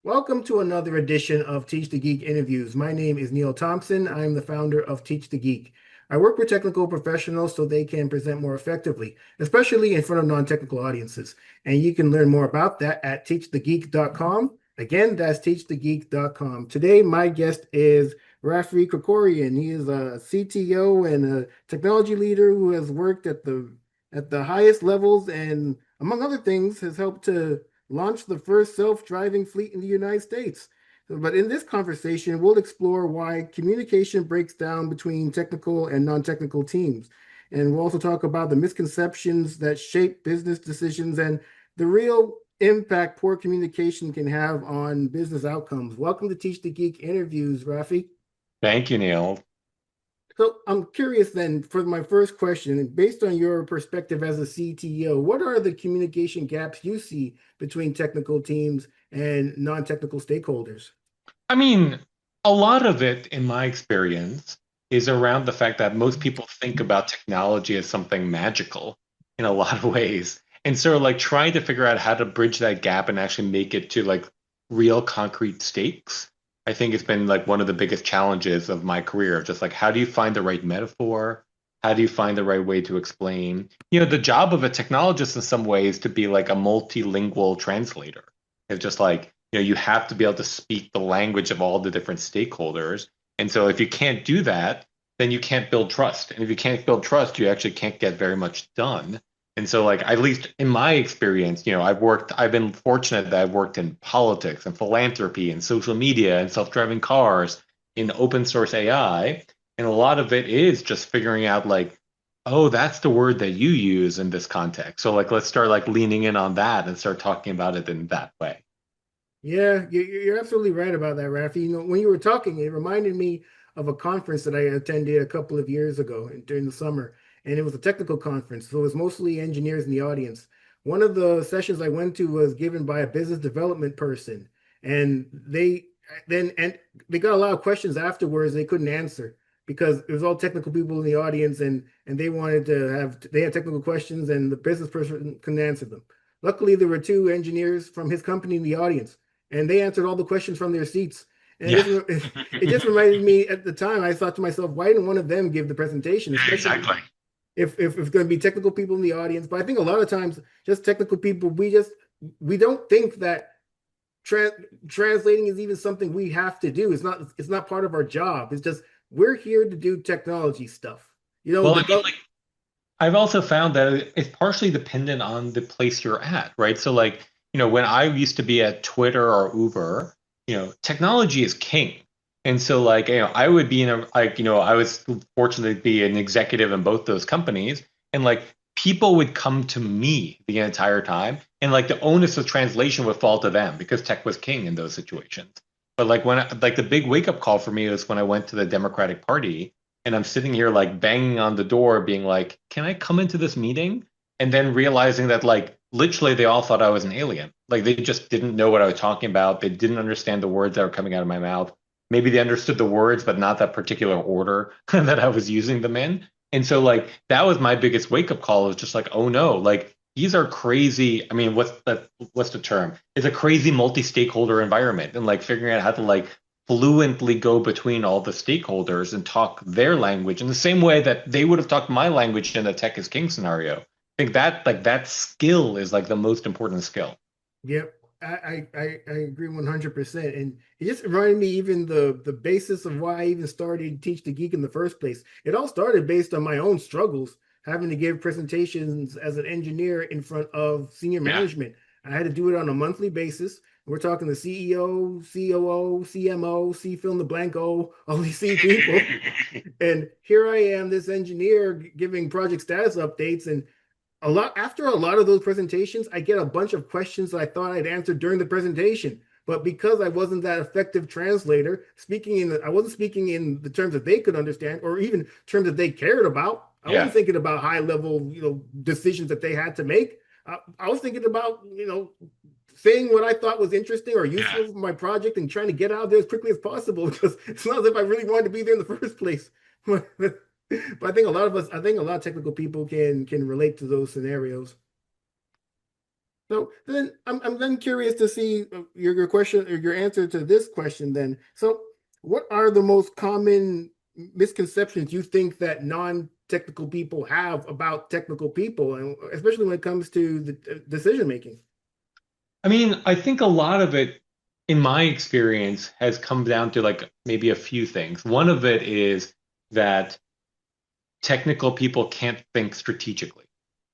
Welcome to another edition of Teach the Geek interviews. My name is Neil Thompson. I'm the founder of Teach the Geek. I work with technical professionals so they can present more effectively, especially in front of non-technical audiences. And you can learn more about that at teachthegeek.com. Again, that's teachthegeek.com. Today, my guest is Raffi Krikorian. He is a CTO and a technology leader who has worked at the highest levels and, among other things, has helped to launched the first self-driving fleet in the United States. But in this conversation, we'll explore why communication breaks down between technical and non-technical teams. And we'll also talk about the misconceptions that shape business decisions and the real impact poor communication can have on business outcomes. Welcome to Teach the Geek interviews, Raffi. Thank you, Neil. So I'm curious then for my first question, based on your perspective as a CTO, what are the communication gaps you see between technical teams and non-technical stakeholders? I mean, a lot of it, in my experience, is around the fact that most people think about technology as something magical in a lot of ways. And so, like, trying to figure out how to bridge that gap and actually make it to like real concrete stakes, I think it's been like one of the biggest challenges of my career. Just like, how do you find the right metaphor? How do you find the right way to explain? The job of a technologist in some ways to be like a multilingual translator. It's just like, you have to be able to speak the language of all the different stakeholders. And so if you can't do that, then you can't build trust. And if you can't build trust, you actually can't get very much done. And so, like, at least in my experience, I've been fortunate that I've worked in politics and philanthropy and social media and self-driving cars in open source AI. And a lot of it is just figuring out like, oh, that's the word that you use in this context. So like let's start like leaning in on that and start talking about it in that way. Yeah, you're absolutely right about that, Rafi. When you were talking, it reminded me of a conference that I attended a couple of years ago during the summer, and it was a technical conference, so it was mostly engineers in the audience. One of the sessions I went to was given by a business development person, and they got a lot of questions afterwards they couldn't answer because it was all technical people in the audience, and they had technical questions, and the business person couldn't answer them. Luckily, there were two engineers from his company in the audience and they answered all the questions from their seats. And Yeah. it just reminded me at the time, I thought to myself, why didn't one of them give the presentation, especially Exactly. if it's going to be technical people in the audience? But I think a lot of times, just technical people, we don't think that tra translating is even something we have to do. It's not part of our job. It's just we're here to do technology stuff. You know, Well, the I mean, go like I've also found that it's partially dependent on the place you're at, right? So like, when I used to be at Twitter or Uber, technology is king. And so like, I would be in a like, I was fortunate to be an executive in both those companies and like people would come to me the entire time and like the onus of translation would fall to them because tech was king in those situations. But like like the big wake up call for me was when I went to the Democratic Party and I'm sitting here like banging on the door, being like, "Can I come into this meeting?" And then realizing that like literally they all thought I was an alien. Like they just didn't know what I was talking about. They didn't understand the words that were coming out of my mouth. Maybe they understood the words, but not that particular order that I was using them in. And so like that was my biggest wake up call. It was just like, oh no, like these are crazy. I mean, what's the term? It's a crazy multi-stakeholder environment, and like figuring out how to like fluently go between all the stakeholders and talk their language in the same way that they would have talked my language in a tech is king scenario. I think that like that skill is like the most important skill. Yep, I agree 100%. And it just reminded me even the basis of why I even started Teach the Geek in the first place. It all started based on my own struggles, having to give presentations as an engineer in front of senior Yeah. management. I had to do it on a monthly basis. We're talking the CEO, COO, CMO, C fill in the blank O, all these C people. And here I am, this engineer giving project status updates, and after a lot of those presentations, I get a bunch of questions that I thought I'd answered during the presentation. But because I wasn't that effective translator, I wasn't speaking in the terms that they could understand, or even terms that they cared about. I wasn't Yeah. thinking about high level, decisions that they had to make. I was thinking about, saying what I thought was interesting or Yeah. useful for my project and trying to get out there as quickly as possible because it's not as if I really wanted to be there in the first place. But I think a lot of technical people can relate to those scenarios. So then I'm then curious to see your question or your answer to this question then. So what are the most common misconceptions you think that non-technical people have about technical people, and especially when it comes to the decision making? I mean, I think a lot of it, in my experience, has come down to like maybe a few things. One of it is that technical people can't think strategically.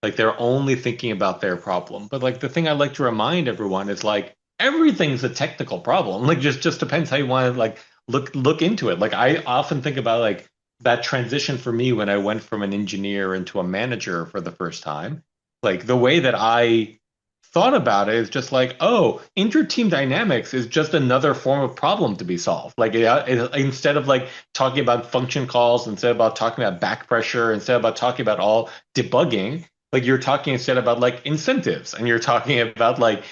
Like they're only thinking about their problem. But like the thing I like to remind everyone is like everything's a technical problem. Like just depends how you want to like look into it. Like I often think about like that transition for me when I went from an engineer into a manager for the first time. Like the way that I thought about it is just like, oh, inter-team dynamics is just another form of problem to be solved. Like instead of like talking about function calls, instead about talking about back pressure, instead about talking about all debugging, like you're talking instead about like incentives, and you're talking about like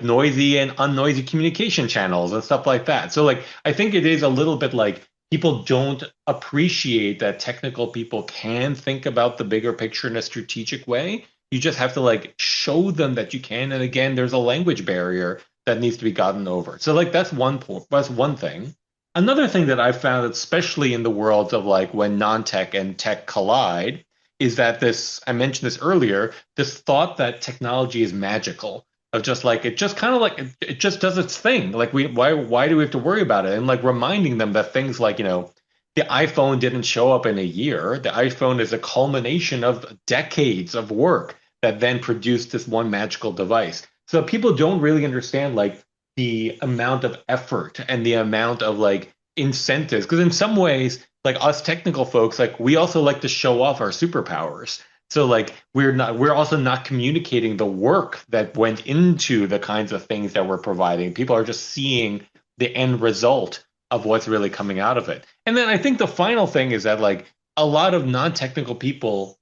noisy and unnoisy communication channels and stuff like that. So like I think it is a little bit like people don't appreciate that technical people can think about the bigger picture in a strategic way. You just have to like show them that you can. And again, there's a language barrier that needs to be gotten over. So like that's one point. That's one thing. Another thing that I've found, especially in the world of like when non-tech and tech collide, is that this, I mentioned this earlier, this thought that technology is magical, of just like it just kind of like it just does its thing. Like why do we have to worry about it? And like reminding them that things like, the iPhone didn't show up in a year. The iPhone is a culmination of decades of work that then produced this one magical device. So people don't really understand like the amount of effort and the amount of like incentives. Because in some ways, like us technical folks, like we also like to show off our superpowers. So like we're also not communicating the work that went into the kinds of things that we're providing. People are just seeing the end result of what's really coming out of it. And then I think the final thing is that like a lot of non-technical people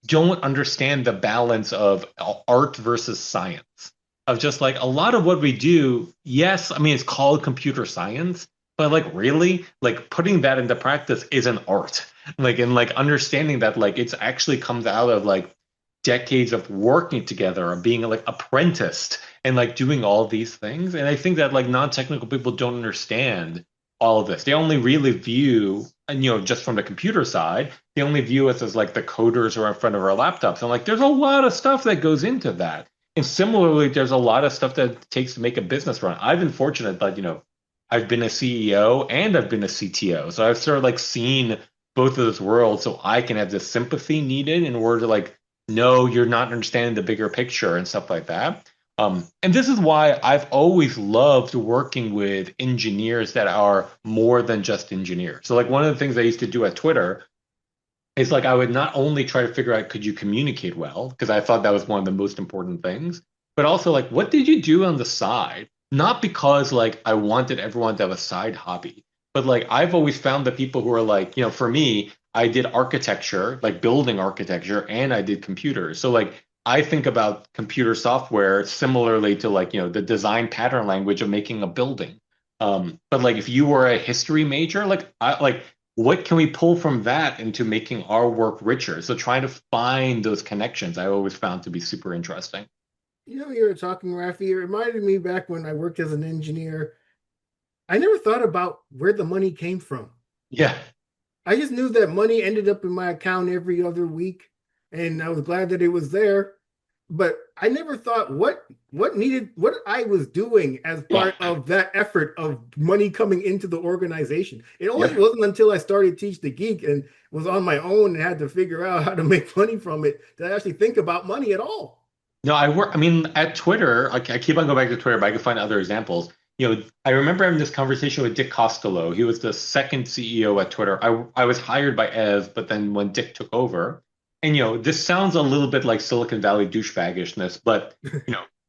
don't understand the balance of art versus science. Of just like a lot of what we do, yes, I mean it's called computer science, but like really, like putting that into practice is an art. Like and like understanding that like it's actually comes out of like decades of working together and being like apprenticed and like doing all these things. And I think that like non-technical people don't understand all of this. They only really view, and just from the computer side, they only view us as like the coders who are in front of our laptops. And like there's a lot of stuff that goes into that. And similarly, there's a lot of stuff that it takes to make a business run. I've been fortunate that, I've been a CEO and I've been a CTO. So I've sort of like seen both of those worlds so I can have the sympathy needed in order to like, no, you're not understanding the bigger picture and stuff like that. And this is why I've always loved working with engineers that are more than just engineers. So like one of the things I used to do at Twitter is like I would not only try to figure out could you communicate well, because I thought that was one of the most important things, but also like what did you do on the side? Not because like I wanted everyone to have a side hobby, but like I've always found that people who are like, for me, I did architecture, like building architecture, and I did computers. So like I think about computer software similarly to like, the design pattern language of making a building. But like if you were a history major, like I like what can we pull from that into making our work richer? So trying to find those connections, I always found to be super interesting. You were talking, Raffi. It reminded me back when I worked as an engineer. I never thought about where the money came from. Yeah. I just knew that money ended up in my account every other week, and I was glad that it was there. But I never thought what I was doing as Yeah. part of that effort of money coming into the organization. It only Yep. wasn't until I started Teach the Geek and was on my own and had to figure out how to make money from it that I actually think about money at all. No, I mean, at Twitter, I keep on going back to Twitter, but I can find other examples. I remember having this conversation with Dick Costolo. He was the second CEO at Twitter. I was hired by Ev, but then when Dick took over, and this sounds a little bit like Silicon Valley douchebaggishness, but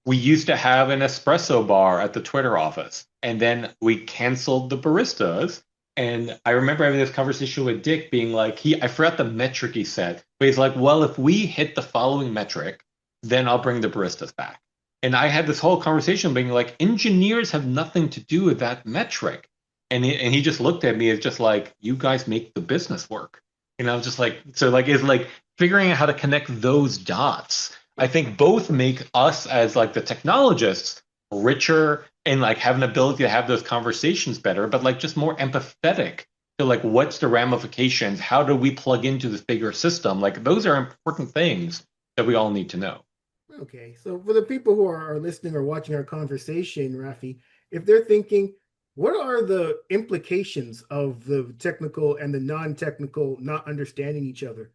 we used to have an espresso bar at the Twitter office, and then we canceled the baristas. And I remember having this conversation with Dick being like, I forgot the metric he said, but he's like, well, if we hit the following metric, then I'll bring the baristas back. And I had this whole conversation being like, engineers have nothing to do with that metric. And he just looked at me as just like, you guys make the business work. And I was just like, so like, it's like figuring out how to connect those dots I think both make us as like the technologists richer and like have an ability to have those conversations better, but like just more empathetic to like what's the ramifications? How do we plug into this bigger system? Like those are important things that we all need to know. Okay, so for the people who are listening or watching our conversation, Rafi, if they're thinking, what are the implications of the technical and the non-technical not understanding each other?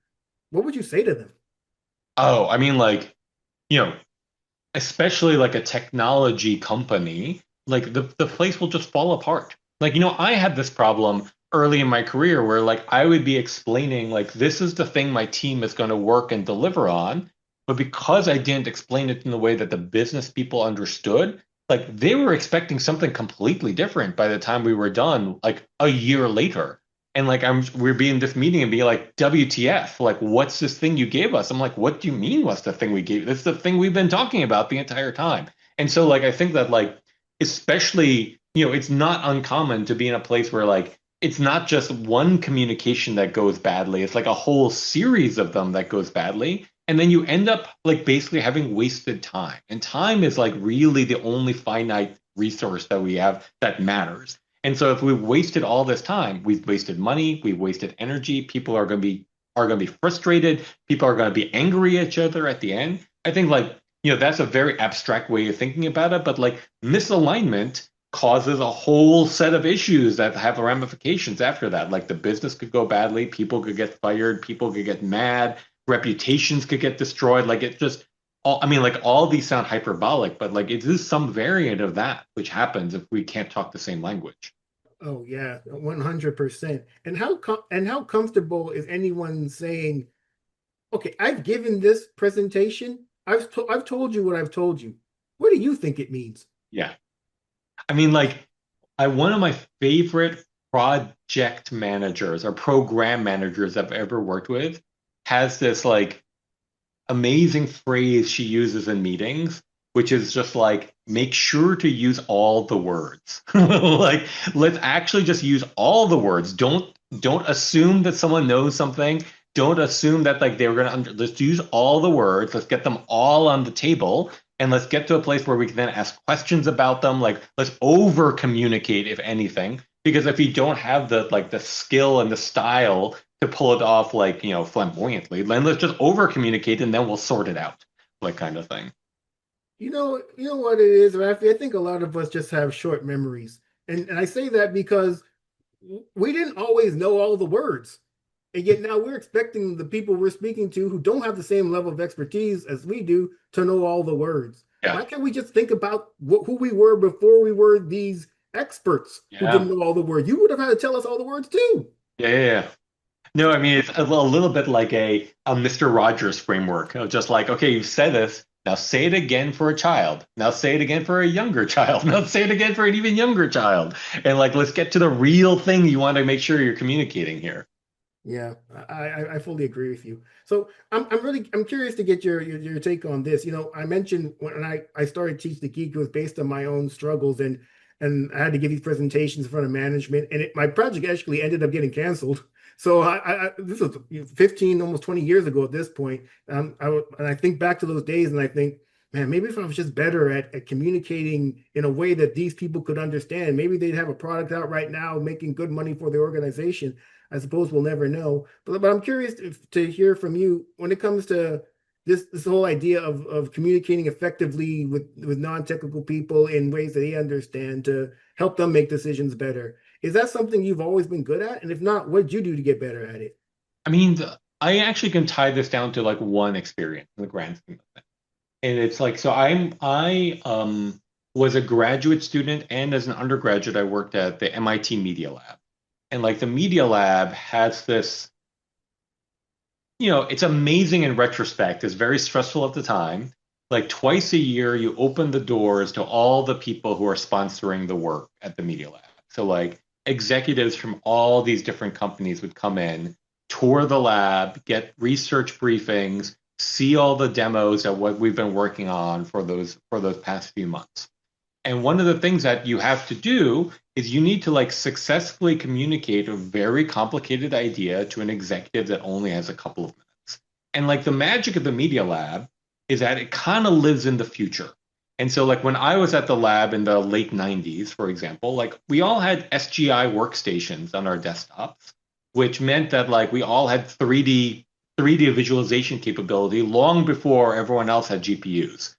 What would you say to them? Oh, I mean, like, you know, especially like a technology company, like the place will just fall apart. Like, I had this problem early in my career where like I would be explaining like this is the thing my team is going to work and deliver on, but because I didn't explain it in the way that the business people understood, like they were expecting something completely different by the time we were done, like a year later. And like we're being in this meeting and being like, WTF? Like, what's this thing you gave us? I'm like, what do you mean? What's the thing we gave? That's the thing we've been talking about the entire time. And so, like, I think that like, especially, it's not uncommon to be in a place where like it's not just one communication that goes badly. It's like a whole series of them that goes badly. And then you end up like basically having wasted time. And time is like really the only finite resource that we have that matters. And so if we've wasted all this time, we've wasted money, we've wasted energy, people are going to be frustrated, people are going to be angry at each other at the end. I think like, that's a very abstract way of thinking about it, but like misalignment causes a whole set of issues that have ramifications after that. Like the business could go badly, people could get fired, people could get mad, reputations could get destroyed. Like it just I mean, like all these sound hyperbolic, but like it is some variant of that which happens if we can't talk the same language. Oh yeah, 100%. And how comfortable is anyone saying, "Okay, I've given this presentation. I've told you what I've told you. What do you think it means?" Yeah. I mean, like, one of my favorite project managers or program managers I've ever worked with has this like amazing phrase she uses in meetings, which is just like, make sure to use all the words. Like, let's actually just use all the words. Don't assume that someone knows something. Don't assume that like they're let's use all the words. Let's get them all on the table. And let's get to a place where we can then ask questions about them. Like, let's over communicate, if anything, because if you don't have the skill and the style to pull it off like flamboyantly, then let's just over communicate and then we'll sort it out, like kind of thing. You know what it is, Rafi? I think a lot of us just have short memories. And I say that because we didn't always know all the words. And yet now we're expecting the people we're speaking to who don't have the same level of expertise as we do to know all the words. Yeah, Why can't we just think about who we were before we were these experts who yeah, didn't know all the words? You would have had to tell us all the words too. yeah. No, I mean it's a little bit like a Mr. Rogers framework of just like, okay, you've said this. Now say it again for a child. Now say it again for a younger child. Now say it again for an even younger child. And like, let's get to the real thing you want to make sure you're communicating here. Yeah, I fully agree with you. So I'm curious to get your take on this. I mentioned when I started Teach the Geek, it was based on my own struggles and I had to give these presentations in front of management, and my project actually ended up getting canceled. So this was 15, almost 20 years ago at this point. And I think back to those days, and I think, man, maybe if I was just better at communicating in a way that these people could understand, maybe they'd have a product out right now making good money for the organization. I suppose we'll never know. But I'm curious to hear from you when it comes to this whole idea of communicating effectively with non-technical people in ways that they understand to help them make decisions better. Is that something you've always been good at? And if not, what did you do to get better at it? I mean, I actually can tie this down to like one experience in the grand scheme of things. And it's like, so I was a graduate student, and as an undergraduate, I worked at the MIT Media Lab. And like the Media Lab has this, it's amazing in retrospect. It's very stressful at the time. Like twice a year, you open the doors to all the people who are sponsoring the work at the Media Lab. So like executives from all these different companies would come in, tour the lab, get research briefings, see all the demos of what we've been working on for those past few months. And one of the things that you have to do is you need to like successfully communicate a very complicated idea to an executive that only has a couple of minutes. And like the magic of the Media Lab is that it kind of lives in the future. And so like when I was at the lab in the late 90s, for example, like we all had SGI workstations on our desktops, which meant that like we all had 3D visualization capability long before everyone else had GPUs.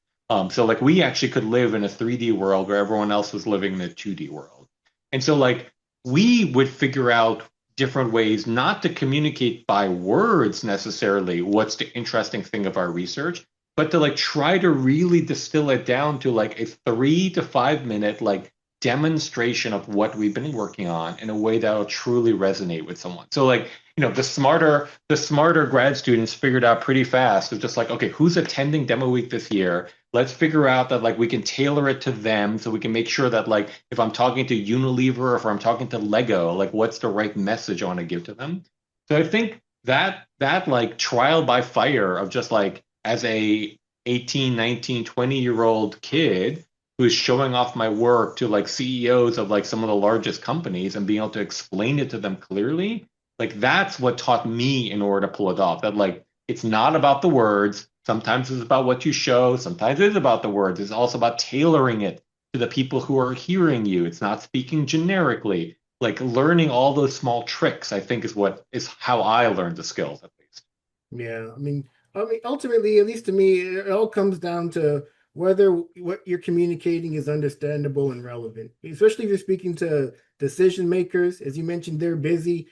So like we actually could live in a 3D world where everyone else was living in a 2D world. And so like we would figure out different ways not to communicate by words necessarily what's the interesting thing of our research, but to like try to really distill it down to like a 3 to 5 minute like demonstration of what we've been working on in a way that will truly resonate with someone. So like, the smarter grad students figured out pretty fast. It's just like, okay, who's attending demo week this year? Let's figure out that like we can tailor it to them so we can make sure that like if I'm talking to Unilever or if I'm talking to Lego, like what's the right message I want to give to them. So I think that like trial by fire of just like as a 18, 19, 20-year-old kid who's showing off my work to like CEOs of like some of the largest companies and being able to explain it to them clearly, like that's what taught me in order to pull it off. That like it's not about the words. Sometimes it's about what you show. Sometimes it is about the words. It's also about tailoring it to the people who are hearing you. It's not speaking generically. Like learning all those small tricks, I think is how I learned the skills at least. Yeah, I mean, ultimately, at least to me, it all comes down to whether what you're communicating is understandable and relevant. Especially if you're speaking to decision makers, as you mentioned, they're busy.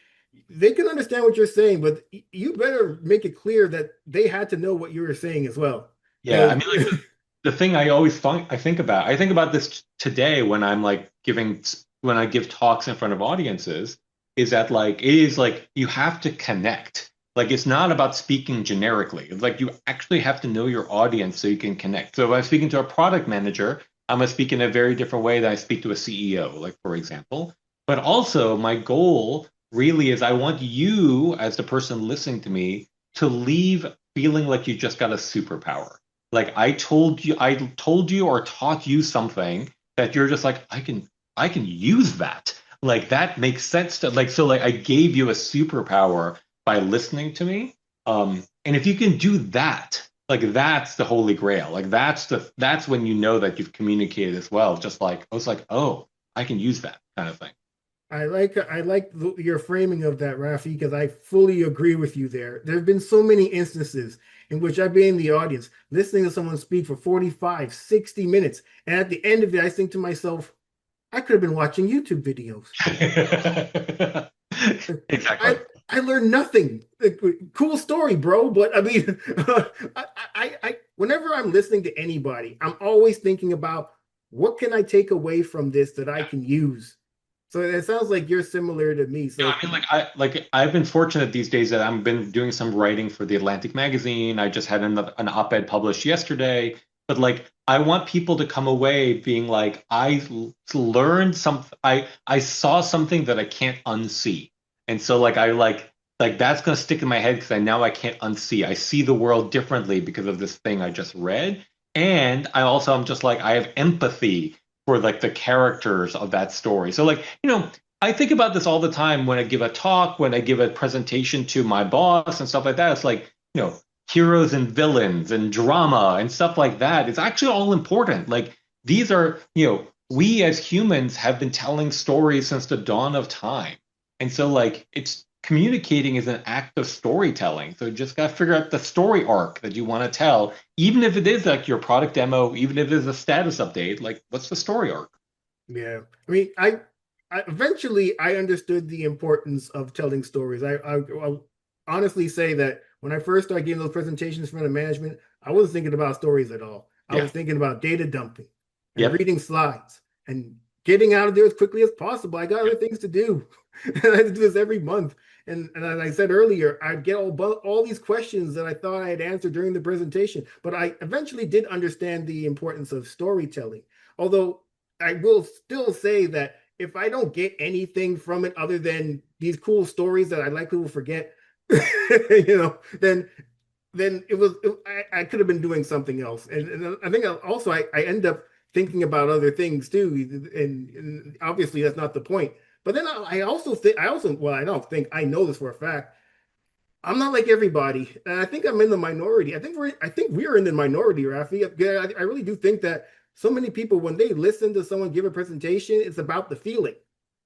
They can understand what you're saying, but you better make it clear that they had to know what you were saying as well. Yeah, I And mean, like the thing I think about this today when I'm like when I give talks in front of audiences, is that like it is like you have to connect. Like it's not about speaking generically. It's like you actually have to know your audience so you can connect. So if I'm speaking to a product manager, I'm gonna speak in a very different way than I speak to a CEO, like for example. But also my goal really is I want you as the person listening to me to leave feeling like you just got a superpower. Like I told you or taught you something that you're just like, I can use that. Like that makes sense to like so like I gave you a superpower by listening to me. And if you can do that, like that's the holy grail. Like that's when you know that you've communicated as well. Just like I was like, oh, I can use that kind of thing. I like your framing of that, Rafi, because I fully agree with you there. There have been so many instances in which I've been in the audience listening to someone speak for 45, 60 minutes. And at the end of it, I think to myself, I could have been watching YouTube videos. I Exactly. I learned nothing. Cool story, bro. But I mean, whenever I'm listening to anybody, I'm always thinking about what can I take away from this that I can use. So it sounds like you're similar to me. Yeah, So I mean, I've been fortunate these days that I've been doing some writing for the Atlantic magazine. I just had an op-ed published yesterday. But like, I want people to come away being like, learned something. I saw something that I can't unsee, and so like I like that's gonna stick in my head because I can't unsee. I see the world differently because of this thing I just read, and I'm just like I have empathy for like the characters of that story. So like I think about this all the time when I give a talk, when I give a presentation to my boss and stuff like that. It's like, heroes and villains and drama and stuff like that. It's actually all important. Like these are, we as humans have been telling stories since the dawn of time. And so like it's communicating is an act of storytelling. So you just got to figure out the story arc that you want to tell, even if it is like your product demo, even if it is a status update, like what's the story arc? yeah, I eventually I understood the importance of telling stories. I'll honestly say that when I first started giving those presentations in front of management, I wasn't thinking about stories at all. I Yeah. was thinking about data dumping and Yep. reading slides and getting out of there as quickly as possible. I got other things to do. And I had to do this every month. And as I said earlier, I'd get all these questions that I thought I had answered during the presentation. But I eventually did understand the importance of storytelling. Although I will still say that if I don't get anything from it other than these cool stories that I likely will forget, then I could have been doing something else. And I think also I end up thinking about other things too. And obviously that's not the point. But then I also think I also well I don't think I know this for a fact. I'm not like everybody, and I think I'm in the minority. I think we're in the minority, Rafi. Yeah, I really do think that so many people, when they listen to someone give a presentation, it's about the feeling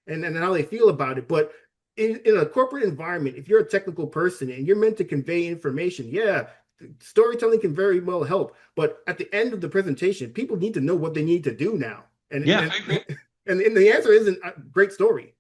and how they feel about it. But in a corporate environment, if you're a technical person and you're meant to convey information, yeah, storytelling can very well help. But at the end of the presentation, people need to know what they need to do now, and Yeah, I agree. and the answer isn't a great story.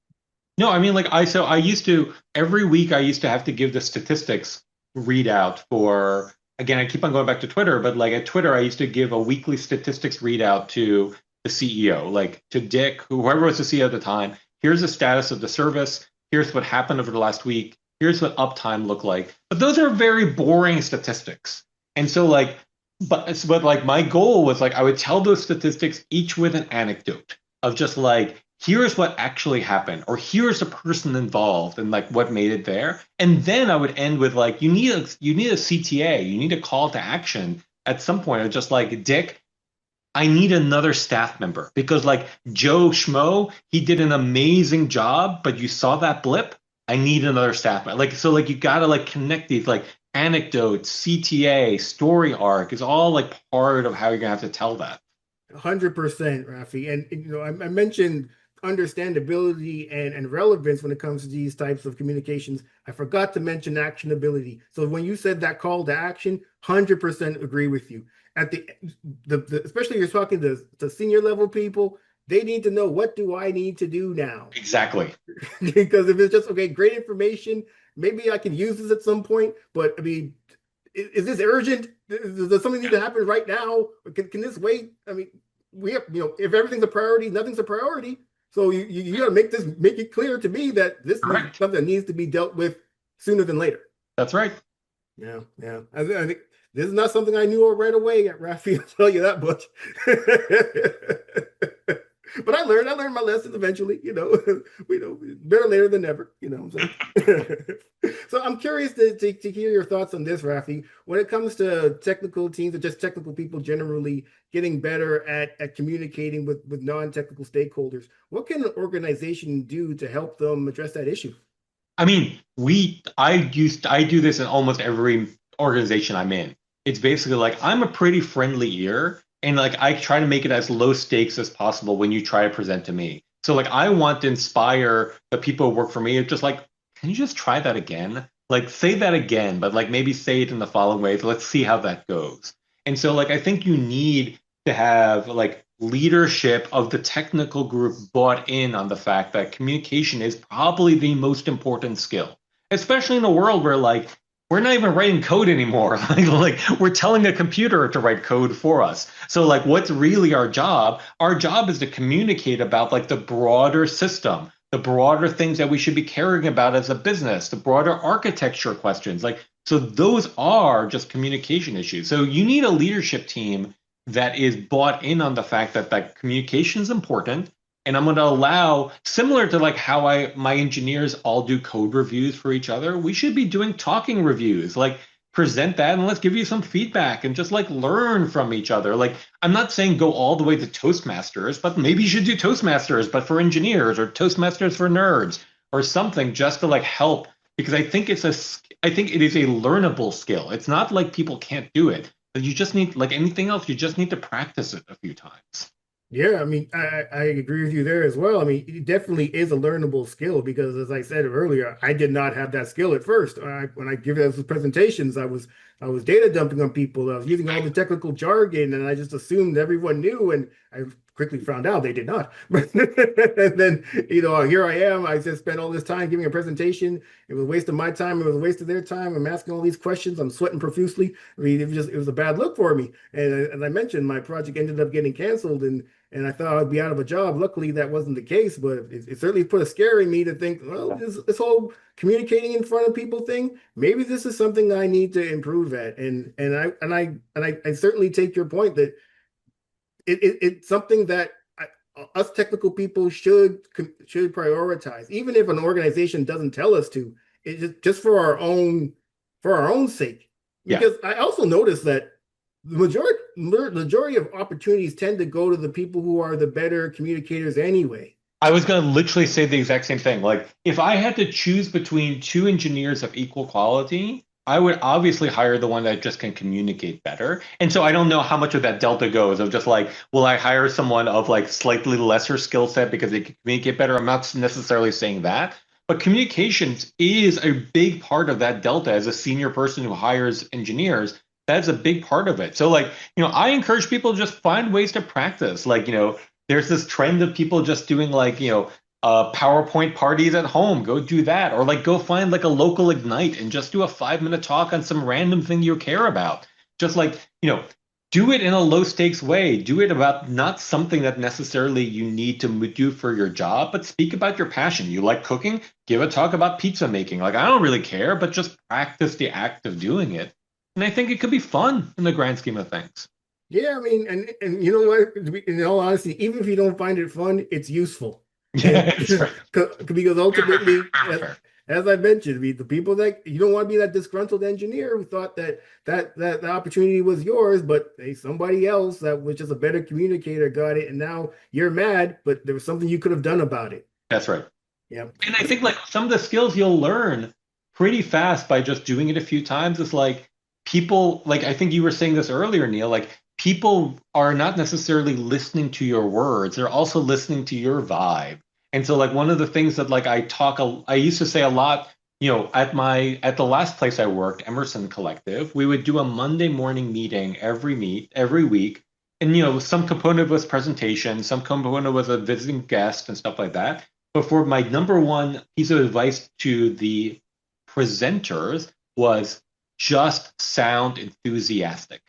No, I mean, like I used to every week I used to have to give the statistics readout for, again, I keep on going back to Twitter, but like at Twitter I used to give a weekly statistics readout to the CEO, like to Dick, whoever was the CEO at the time. Here's the status of the service. Here's what happened over the last week. Here's what uptime looked like. But those are very boring statistics. And so like, but like my goal was like I would tell those statistics each with an anecdote of just like here's what actually happened, or here's the person involved and like what made it there. And then I would end with like you need a CTA, you need a call to action at some point of just like, Dick, I need another staff member because like Joe Schmo, he did an amazing job, but you saw that blip. I need another staff member. Like so like you gotta like connect these like anecdotes, CTA, story arc is all like part of how you're gonna have to tell that. 100%, Rafi. And I mentioned understandability and relevance when it comes to these types of communications. I forgot to mention actionability. So when you said that call to action, 100% agree with you. At especially if you're talking to senior level people, they need to know, what do I need to do now? Exactly. Because if it's just, okay, great information, maybe I can use this at some point, but I mean, is this urgent? Does something need to happen right now? Can this wait? I mean, we have, if everything's a priority, nothing's a priority. So you got to make it clear to me that this is Correct. something that needs to be dealt with sooner than later. That's right. Yeah, yeah. I think this is not something I knew right away at Raffi. I'll tell you that much. But I learned my lessons eventually. We know better later than never. So I'm curious to hear your thoughts on this, Raffi. When it comes to technical teams or just technical people generally getting better at communicating with non-technical stakeholders, what can an organization do to help them address that issue? I mean, I do this in almost every organization I'm in. It's basically like I'm a pretty friendly ear, and like I try to make it as low stakes as possible when you try to present to me. So like I want to inspire the people who work for me. It's just like, can you just try that again? Like say that again, but like maybe say it in the following ways. Let's see how that goes. And so like I think you need to have like leadership of the technical group bought in on the fact that communication is probably the most important skill, especially in a world where like we're not even writing code anymore. Like we're telling a computer to write code for us. So like what's really our job? Our job is to communicate about like the broader system, the broader things that we should be caring about as a business, the broader architecture questions. Like so those are just communication issues. So you need a leadership team that is bought in on the fact that communication is important. And I'm going to allow, similar to like how my engineers all do code reviews for each other, we should be doing talking reviews. Like present that and let's give you some feedback and just like learn from each other. Like I'm not saying go all the way to Toastmasters, but maybe you should do Toastmasters, but for engineers, or Toastmasters for nerds or something, just to like help, because I think it is a learnable skill. It's not like people can't do it, but you just need, like anything else, you just need to practice it a few times. Yeah, I mean, I agree with you there as well. I mean, it definitely is a learnable skill because, as I said earlier, I did not have that skill at first. When I give those presentations, I was data dumping on people. I was using all the technical jargon, and I just assumed everyone knew, and I quickly found out they did not. And then, here I am. I just spent all this time giving a presentation. It was a waste of my time. It was a waste of their time. I'm asking all these questions. I'm sweating profusely. I mean, it was a bad look for me. And as I mentioned, my project ended up getting canceled, and I thought I'd be out of a job. Luckily, that wasn't the case, but it certainly put a scare in me to think, well, this whole communicating in front of people thing, maybe this is something I need to improve at. I certainly take your point that it's something that us technical people should prioritize, even if an organization doesn't tell us to. It's just for our own sake. Yeah. Because I also noticed that the majority of opportunities tend to go to the people who are the better communicators anyway. I was going to literally say the exact same thing. Like, if I had to choose between two engineers of equal quality, I would obviously hire the one that just can communicate better. And so I don't know how much of that delta goes of just like, will I hire someone of like slightly lesser skill set because they can communicate better? I'm not necessarily saying that. But communications is a big part of that delta as a senior person who hires engineers. That's a big part of it. So, like, I encourage people to just find ways to practice. Like, there's this trend of people just doing like, PowerPoint parties at home. Go do that. Or like go find like a local Ignite and just do a 5-minute talk on some random thing you care about. Just like, do it in a low stakes way. Do it about not something that necessarily you need to do for your job, but speak about your passion. You like cooking? Give a talk about pizza making. Like, I don't really care, but just practice the act of doing it. And I think it could be fun in the grand scheme of things. Yeah, I mean, and you know what? In all honesty, even if you don't find it fun, it's useful, and Yeah, it's right. because ultimately, as I mentioned, I mean, the people that you don't want to be that disgruntled engineer who thought that the opportunity was yours, but hey, somebody else that was just a better communicator got it, and now you're mad, but there was something you could have done about it. That's right. Yeah. And I think like some of the skills you'll learn pretty fast by just doing it a few times is like people, like I think you were saying this earlier, Neil, like people are not necessarily listening to your words, they're also listening to your vibe. And so like one of the things that like I used to say a lot, at the last place I worked, Emerson Collective, we would do a Monday morning meeting every week. And some component was presentation, some component was a visiting guest and stuff like that. But for my number one piece of advice to the presenters was just sound enthusiastic.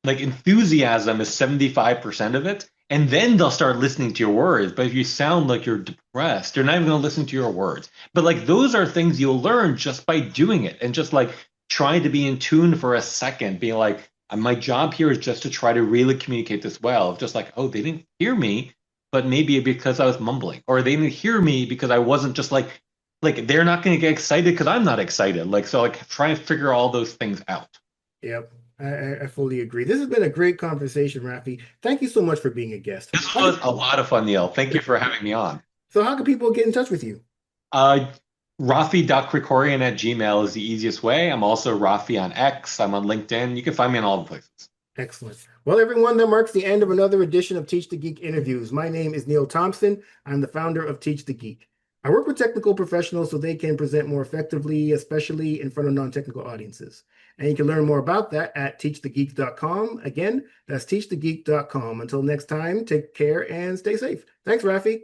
Like enthusiasm is 75% of it. And then they'll start listening to your words. But if you sound like you're depressed, they're not even going to listen to your words. But like those are things you'll learn just by doing it and just like trying to be in tune for a second, being like, my job here is just to try to really communicate this well. Just like, oh, they didn't hear me, but maybe because I was mumbling, or they didn't hear me because I wasn't just like they're not going to get excited because I'm not excited. Like so, like try and figure all those things out. Yep. I fully agree. This has been a great conversation, Raffi. Thank you so much for being a guest. This was a lot of fun, Neil. Thank you for having me on. So how can people get in touch with you? Uh, Raffi.Krikorian@gmail is the easiest way. I'm also Raffi on X. I'm on LinkedIn. You can find me in all the places. Excellent. Well, everyone, that marks the end of another edition of Teach the Geek interviews. My name is Neil Thompson. I'm the founder of Teach the Geek. I work with technical professionals so they can present more effectively, especially in front of non-technical audiences. And you can learn more about that at teachthegeek.com. Again, that's teachthegeek.com. Until next time, take care and stay safe. Thanks, Raffi.